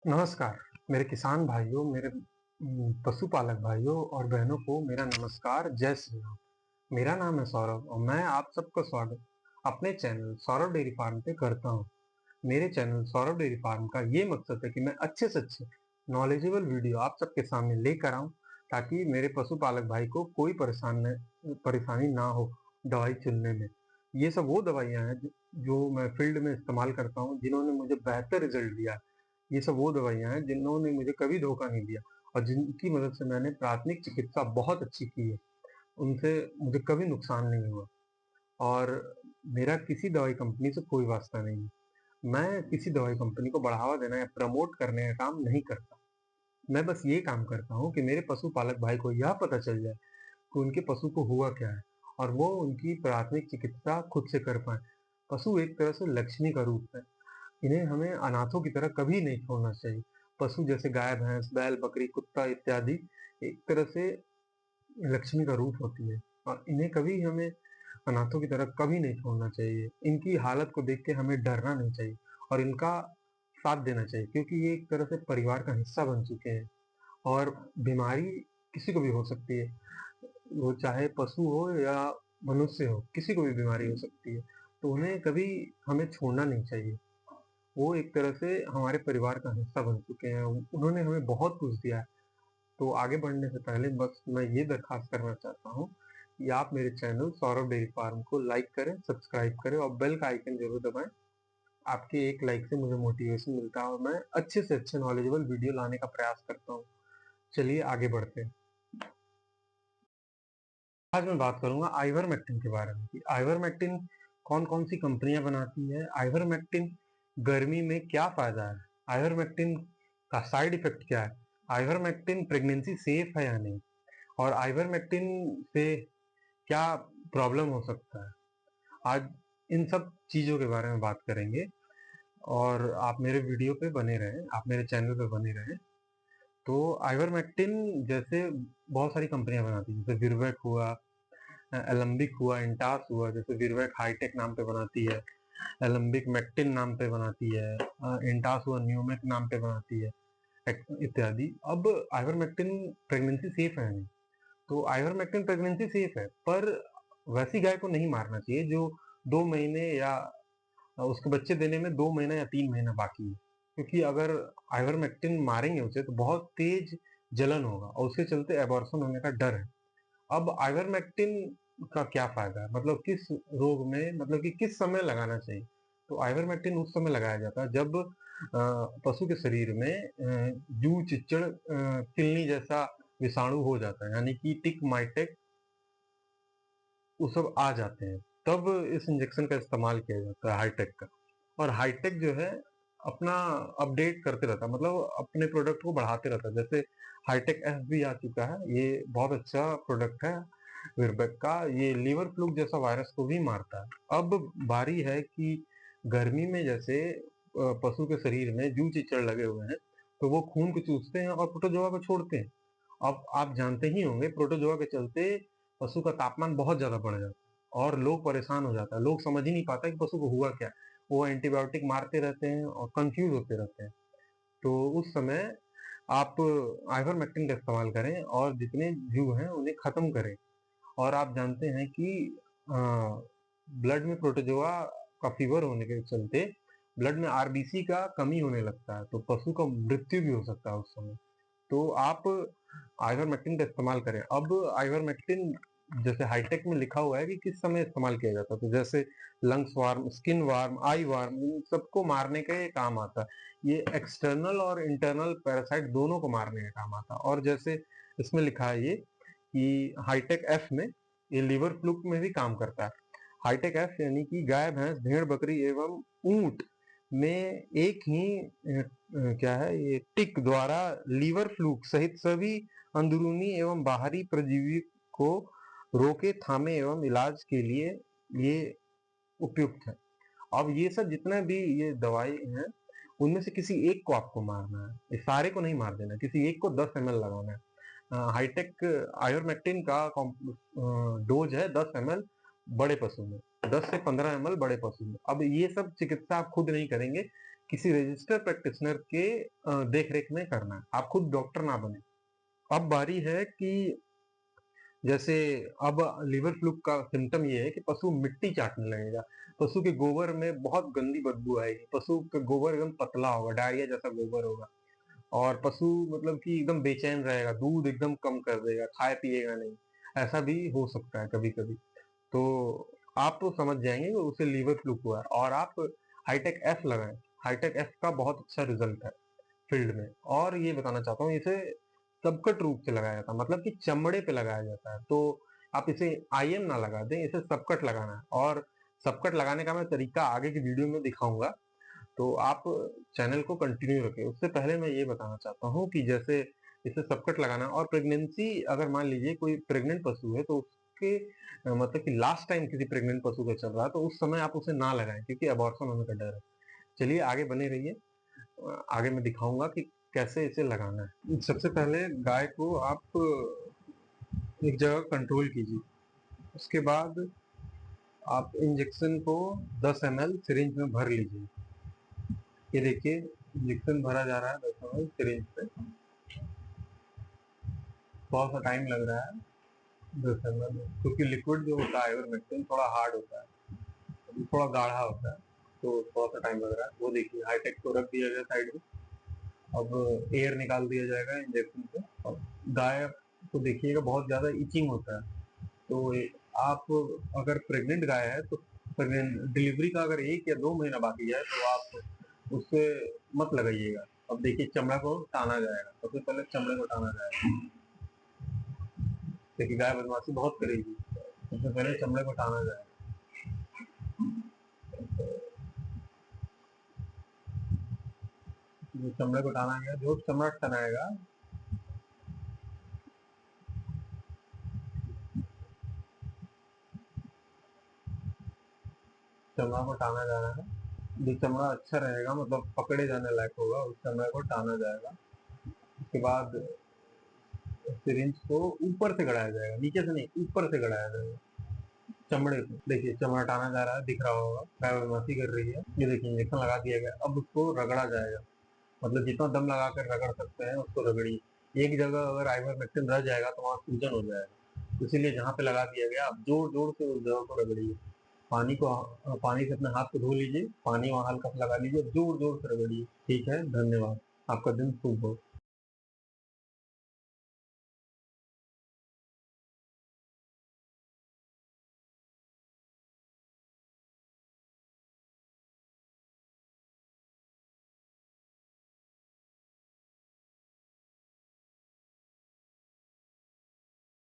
नमस्कार, मेरे किसान भाइयों, मेरे पशुपालक भाइयों और बहनों को मेरा नमस्कार, जय श्री राम। मेरा नाम है सौरभ और मैं आप सबका स्वागत अपने चैनल सौरभ डेयरी फार्म पे करता हूँ। मेरे चैनल सौरभ डेयरी फार्म का ये मकसद है कि मैं अच्छे से अच्छे नॉलेजेबल वीडियो आप सबके सामने लेकर आऊँ, ताकि मेरे पशुपालक भाई को कोई परेशानी ना हो दवाई चुनने में। ये सब वो दवाइयाँ हैं जो मैं फील्ड में इस्तेमाल करता हूँ, जिन्होंने मुझे बेहतर रिजल्ट दिया। ये सब वो दवाइयाँ हैं जिन्होंने मुझे कभी धोखा नहीं दिया और जिनकी मदद से मैंने प्राथमिक चिकित्सा बहुत अच्छी की है। उनसे मुझे कभी नुकसान नहीं हुआ और मेरा किसी दवाई कंपनी से कोई वास्ता नहीं है। मैं किसी दवाई कंपनी को बढ़ावा देना या प्रमोट करने का काम नहीं करता। मैं बस ये काम करता हूँ कि मेरे पशुपालक भाई को यह पता चल जाए कि उनके पशु को हुआ क्या है और वो उनकी प्राथमिक चिकित्सा खुद से कर पाए। पशु एक तरह से लक्ष्मी का रूप है। इन्हें हमें अनाथों की तरह कभी नहीं छोड़ना चाहिए। पशु जैसे गाय, भैंस, बैल, बकरी, कुत्ता इत्यादि एक तरह से लक्ष्मी का रूप होती है और इन्हें कभी हमें अनाथों की तरह कभी नहीं छोड़ना चाहिए। इनकी हालत को देख के हमें डरना नहीं चाहिए और इनका साथ देना चाहिए, क्योंकि ये एक तरह से परिवार का हिस्सा बन चुके हैं और बीमारी किसी को भी हो सकती है। वो चाहे पशु हो या मनुष्य हो, किसी को भी बीमारी हो सकती है। तो उन्हें कभी हमें छोड़ना नहीं चाहिए। वो एक तरह से हमारे परिवार का हिस्सा बन चुके हैं। उन्होंने हमें बहुत कुछ दिया है। तो आगे बढ़ने से पहले बस मैं ये दरखास्त करना चाहता हूँ कि आप मेरे चैनल सौरभ डेयरी फार्म को लाइक करें, सब्सक्राइब करें और बेल का आइकन जरूर दबाएं। आपके एक लाइक से मुझे मोटिवेशन मिलता है और मैं अच्छे से अच्छे नॉलेजेबल वीडियो लाने का प्रयास करता हूँ। चलिए आगे बढ़ते हैं। आज मैं बात करूंगा आइवरमेक्टिन के बारे में कि आइवरमेक्टिन कौन कौन सी कंपनियां बनाती है, आइवरमेक्टिन गर्मी में क्या फायदा है, आइवरमेक्टिन का साइड इफेक्ट क्या है, आइवरमेक्टिन प्रेगनेंसी सेफ है या नहीं, और आइवरमेक्टिन से क्या प्रॉब्लम हो सकता है। आज इन सब चीजों के बारे में बात करेंगे और आप मेरे वीडियो पे बने रहें, आप मेरे चैनल पे बने रहें। तो आइवरमेक्टिन जैसे बहुत सारी कंपनियां बनाती हैं, जैसे विरवेक हुआ, एलम्बिक हुआ, इंटास हुआ। जैसे विरवेक हाईटेक नाम पे बनाती है, एलम्बिक मेक्टिन नाम पे बनाती है, इंटास हुआ न्यूमेक नाम पे बनाती है, इत्यादि। अब आइवरमेक्टिन प्रेगनेंसी सेफ है नहीं, तो आइवरमेक्टिन प्रेगनेंसी सेफ है, पर वैसी गाय को नहीं मारना चाहिए जो 2 महीने या उसके बच्चे देने में 2 महीना या 3 महीना बाकी है। क्योंकि अगर आइवरमेक्टिन मारेंगे उसे तो बहुत तेज जलन होगा और उसके चलते एबॉर्शन होने का डर है। अब आइवरमेक्टिन का क्या फायदा है, मतलब किस रोग में, मतलब कि किस समय लगाना चाहिए। तो आइवरमेक्टिन उस समय लगाया जाता है जब पशु के शरीर में जू चिच्चड़ किलनी जैसा विषाणु हो जाता है, यानी कि टिक माइटेक वो सब आ जाते हैं। तब इस इंजेक्शन का इस्तेमाल किया जाता है, हाईटेक का। और हाईटेक जो है अपना अपडेट करते रहता है, मतलब अपने प्रोडक्ट को बढ़ाते रहता है। जैसे हाईटेक एफ भी आ चुका है, ये बहुत अच्छा प्रोडक्ट है विरबैक का। ये लीवर फ्लूक जैसा वायरस को भी मारता है। अब बारी है कि गर्मी में जैसे पशु के शरीर में जू चिचड़ लगे हुए हैं, तो वो खून को चूसते हैं और प्रोटोजोआ को छोड़ते हैं। अब आप जानते ही होंगे, प्रोटोजोआ के चलते पशु का तापमान बहुत ज्यादा बढ़ जाता है और लोग परेशान हो जाता है। लोग समझ ही नहीं पाता कि पशु को हुआ क्या। वो एंटीबायोटिक मारते रहते हैं और कंफ्यूज होते रहते हैं। तो उस समय आप आइवरमेक्टिन का इस्तेमाल करें और जितने जू हैं उन्हें खत्म करें। और आप जानते हैं कि ब्लड में प्रोटोजोआ का फीवर होने के चलते ब्लड में आरबीसी का कमी होने लगता है, तो पशु का मृत्यु भी हो सकता है उस समय। तो आप आइवरमेक्टिन का इस्तेमाल करें। अब आइवरमेक्टिन जैसे हाईटेक में लिखा हुआ है कि किस समय इस्तेमाल किया जाता है, तो जैसे लंग्स वार्म, स्किन वार्म, आई वार्म, इन सबको मारने का ये काम आता है। ये एक्सटर्नल और इंटरनल पैरासाइट दोनों को मारने का काम आता है। और जैसे इसमें लिखा है ये कि हाईटेक एफ में ये लीवर फ्लूक में भी काम करता है। हाईटेक एफ यानी कि गाय, भैंस, भेड़, बकरी एवं ऊंट में एक ही क्या है, ये टिक द्वारा लीवर फ्लूक सहित सभी अंदरूनी एवं बाहरी परजीवी को रोके, थामे एवं इलाज के लिए ये उपयुक्त है। अब ये सब जितने भी ये दवाई हैं, उनमें से किसी एक को आपको मारना है, ये सारे को नहीं मार देना। किसी एक को 10 ml लगाना है। हाईटेक आयोरमेक्टिन का डोज है 10 ml बड़े पशु में, 10 से 15 ml बड़े पशु में। अब ये सब चिकित्सा आप खुद नहीं करेंगे किसी रजिस्टर प्रैक्टिशनर के देख रेख में करना है, आप खुद डॉक्टर ना बने। अब बारी है कि जैसे अब लीवर फ्लूक का सिम्टम ये है कि पशु मिट्टी चाटने लगेगा, पशु के गोबर में बहुत गंदी बदबू आएगी, पशु का गोबर एकदम पतला होगा, डायरिया जैसा गोबर होगा, और पशु मतलब कि एकदम बेचैन रहेगा, दूध एकदम कम कर देगा, खाए पिएगा नहीं। ऐसा भी हो सकता है कभी कभी। तो आप तो समझ जाएंगे कि उसे लीवर फ्लूक हुआ है, और आप हाईटेक एफ लगाएं। हाईटेक एफ का बहुत अच्छा रिजल्ट है फील्ड में। और ये बताना चाहता हूँ, इसे सबकट रूप से लगाया जाता है, मतलब कि चमड़े पे लगाया जाता है। तो आप इसे आईएम ना लगा दें, इसे सबकट लगाना है। और सबकट लगाने का मैं तरीका आगे की वीडियो में दिखाऊंगा, तो आप चैनल को कंटिन्यू रखें। उससे पहले मैं ये बताना चाहता हूँ कि जैसे इसे सबकट लगाना, और प्रेगनेंसी, अगर मान लीजिए कोई प्रेग्नेंट पशु है तो उसके मतलब कि लास्ट टाइम किसी प्रेग्नेंट पशु का चल रहा है तो उस समय आप उसे ना लगाएं, क्योंकि अबॉर्शन होने का डर है। चलिए आगे बने रहिए, आगे मैं दिखाऊंगा कि कैसे इसे लगाना है। सबसे पहले गाय को आप एक जगह कंट्रोल कीजिए, उसके बाद आप इंजेक्शन को 10 ml सिरिंज में भर लीजिए। ये देखिए इंजेक्शन भरा जा रहा है 10 ml सिरिंज पे, बहुत सा टाइम लग रहा है 10 ml में, क्योंकि लिक्विड जो होता है आइवरमेक्टिन थोड़ा हार्ड होता है, थोड़ा गाढ़ा होता है, तो थोड़ा सा टाइम लग रहा है। वो देखिए हाईटेक को रख दिया गया साइड में, अब एयर निकाल दिया जाएगा इंजेक्शन से। और गाय को देखिएगा बहुत ज्यादा इचिंग होता है, तो आप अगर प्रेग्नेंट गाय है तो प्रेग्नेंट डिलीवरी का अगर 1 या 2 महीना बाकी है तो आप उससे मत लगाइएगा। अब देखिए चमड़ा को टाना जाएगा, सबसे पहले चमड़े को टाना जाएगा। देखिए गाय बदमाशी बहुत करेगी, सबसे पहले चमड़े को टाना जाएगा। जो चमड़े को टाना गया, जो चमड़ा टनाएगा, चमड़ा को टाना जा रहा है। जो चमड़ा अच्छा रहेगा, मतलब पकड़े जाने लायक होगा, उस चमड़े को टाना जाएगा। उसके बाद सिरिंज को ऊपर से गड़ाया जाएगा, नीचे से नहीं, ऊपर से गड़ाया जाएगा चमड़े को। देखिए चमड़ा टाना जा रहा है, दिख रहा होगा, गाय बदमाशी कर रही है। ये देखिए इंजेक्शन लगा दिया गया, अब उसको रगड़ा जाएगा, मतलब जितना दम लगा कर रगड़ सकते हैं उसको रगड़िए। एक जगह अगर आइवरमेक्टिन रह जाएगा तो वहाँ सूजन हो जाएगा, इसीलिए जहाँ पे लगा दिया गया आप जोर जोर से उस जगह को रगड़िए। पानी से अपने हाथ को धो लीजिए, पानी वहाँ हल्का सा लगा लीजिए, जोर जोर से रगड़िए। ठीक है, धन्यवाद, आपका दिन शुभ हो।